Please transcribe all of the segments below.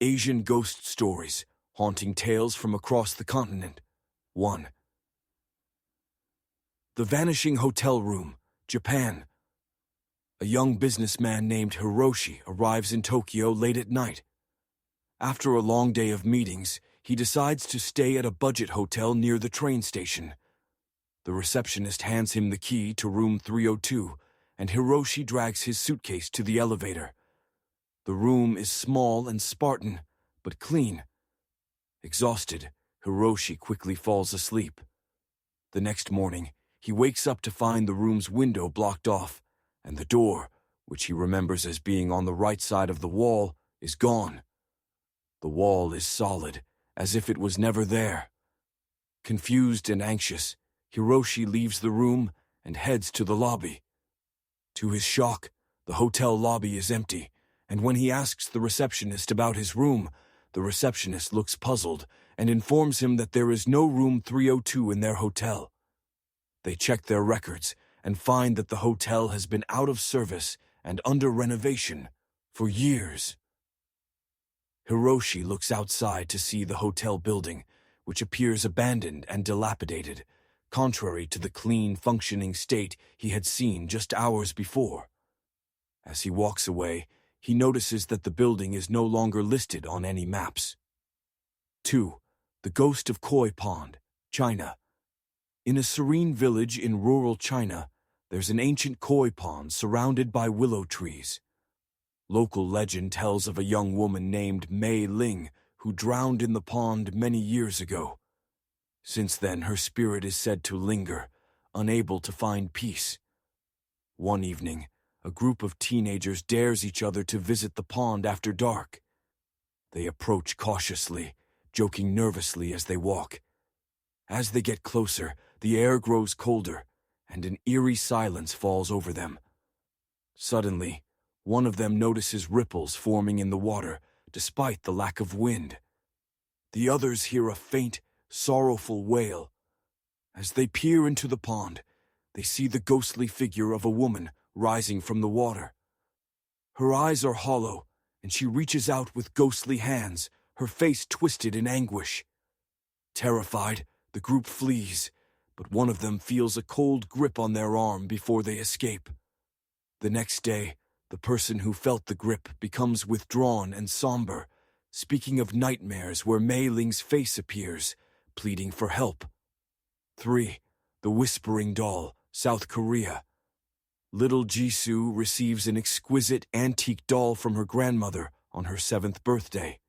Asian Ghost Stories, Haunting Tales from Across the Continent. 1. The Vanishing Hotel Room, Japan. A young businessman named Hiroshi arrives in Tokyo late at night. After a long day of meetings, he decides to stay at a budget hotel near the train station. The receptionist hands him the key to room 302, and Hiroshi drags his suitcase to the elevator. The room is small and Spartan, but clean. Exhausted, Hiroshi quickly falls asleep. The next morning, he wakes up to find the room's window blocked off, and the door, which he remembers as being on the right side of the wall, is gone. The wall is solid, as if it was never there. Confused and anxious, Hiroshi leaves the room and heads to the lobby. To his shock, the hotel lobby is empty, and when he asks the receptionist about his room, the receptionist looks puzzled and informs him that there is no room 302 in their hotel. They check their records and find that the hotel has been out of service and under renovation for years. Hiroshi looks outside to see the hotel building, which appears abandoned and dilapidated, contrary to the clean, functioning state he had seen just hours before. As he walks away, he notices that the building is no longer listed on any maps. 2. The Ghost of Koi Pond, China. In a serene village in rural China, there's an ancient koi pond surrounded by willow trees. Local legend tells of a young woman named Mei Ling who drowned in the pond many years ago. Since then, her spirit is said to linger, unable to find peace. One evening, a group of teenagers dares each other to visit the pond after dark. They approach cautiously, joking nervously as they walk. As they get closer, the air grows colder, and an eerie silence falls over them. Suddenly, one of them notices ripples forming in the water, despite the lack of wind. The others hear a faint, sorrowful wail. As they peer into the pond, they see the ghostly figure of a woman rising from the water. Her eyes are hollow, and she reaches out with ghostly hands, her face twisted in anguish. Terrified, the group flees, but one of them feels a cold grip on their arm before they escape. The next day, the person who felt the grip becomes withdrawn and somber, speaking of nightmares where Mei Ling's face appears, pleading for help. 3. The Whispering Doll, South Korea. Little Jisoo receives an exquisite antique doll from her grandmother on her 7th birthday.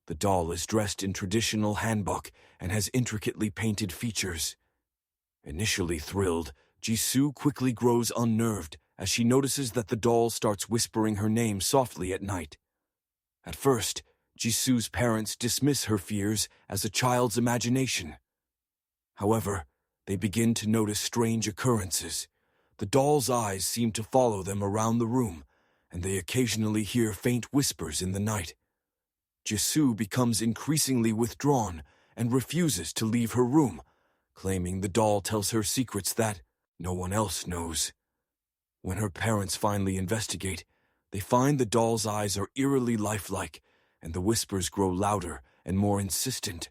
The doll is dressed in traditional hanbok and has intricately painted features. Initially thrilled, Jisoo quickly grows unnerved as she notices that the doll starts whispering her name softly at night. At first, Jisoo's parents dismiss her fears as a child's imagination. However, they begin to notice strange occurrences. The doll's eyes seem to follow them around the room, and they occasionally hear faint whispers in the night. Jisoo becomes increasingly withdrawn and refuses to leave her room, claiming the doll tells her secrets that no one else knows. When her parents finally investigate, they find the doll's eyes are eerily lifelike, and the whispers grow louder and more insistent.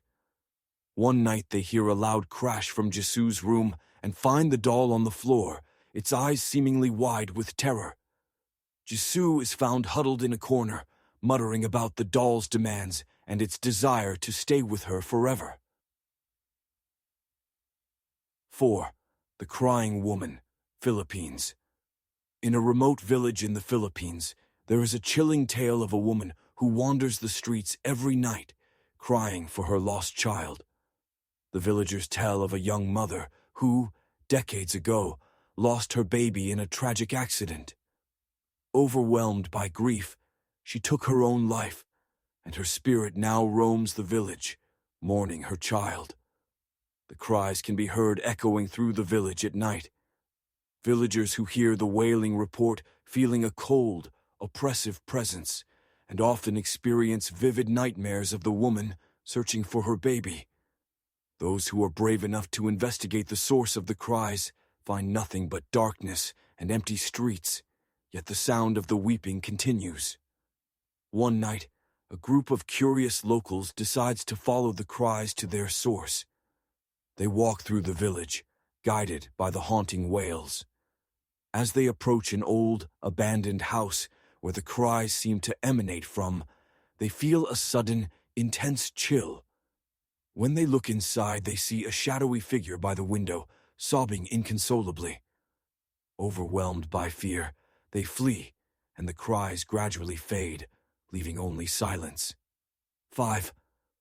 One night they hear a loud crash from Jisoo's room and find the doll on the floor, its eyes seemingly wide with terror. Jisoo is found huddled in a corner, muttering about the doll's demands and its desire to stay with her forever. 4. The Crying Woman, Philippines. In a remote village in the Philippines, there is a chilling tale of a woman who wanders the streets every night, crying for her lost child. The villagers tell of a young mother who, decades ago, lost her baby in a tragic accident. Overwhelmed by grief, she took her own life, and her spirit now roams the village, mourning her child. The cries can be heard echoing through the village at night. Villagers who hear the wailing report feeling a cold, oppressive presence, and often experience vivid nightmares of the woman searching for her baby. Those who are brave enough to investigate the source of the cries find nothing but darkness and empty streets, yet the sound of the weeping continues. One night, a group of curious locals decides to follow the cries to their source. They walk through the village, guided by the haunting wails. As they approach an old, abandoned house where the cries seem to emanate from, they feel a sudden, intense chill. When they look inside, they see a shadowy figure by the window, sobbing inconsolably. Overwhelmed by fear, they flee, and the cries gradually fade, leaving only silence. 5.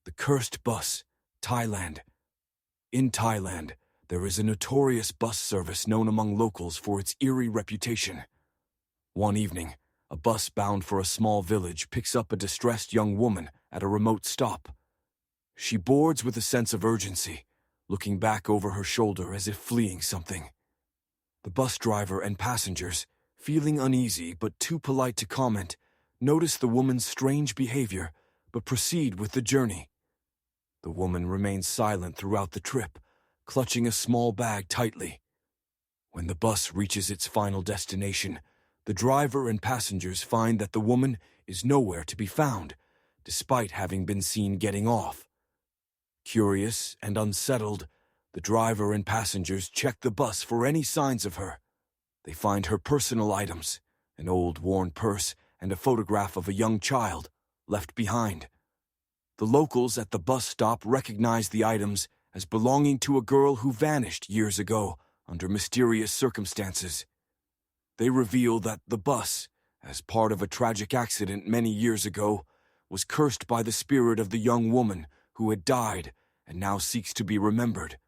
The Cursed Bus, Thailand. In Thailand, there is a notorious bus service known among locals for its eerie reputation. One evening, a bus bound for a small village picks up a distressed young woman at a remote stop. She boards with a sense of urgency, looking back over her shoulder as if fleeing something. The bus driver and passengers, feeling uneasy but too polite to comment, notice the woman's strange behavior but proceed with the journey. The woman remains silent throughout the trip, clutching a small bag tightly. When the bus reaches its final destination, the driver and passengers find that the woman is nowhere to be found, despite having been seen getting off. Curious and unsettled, the driver and passengers check the bus for any signs of her. They find her personal items, an old worn purse and a photograph of a young child, left behind. The locals at the bus stop recognize the items as belonging to a girl who vanished years ago under mysterious circumstances. They reveal that the bus, as part of a tragic accident many years ago, was cursed by the spirit of the young woman who had died and now seeks to be remembered.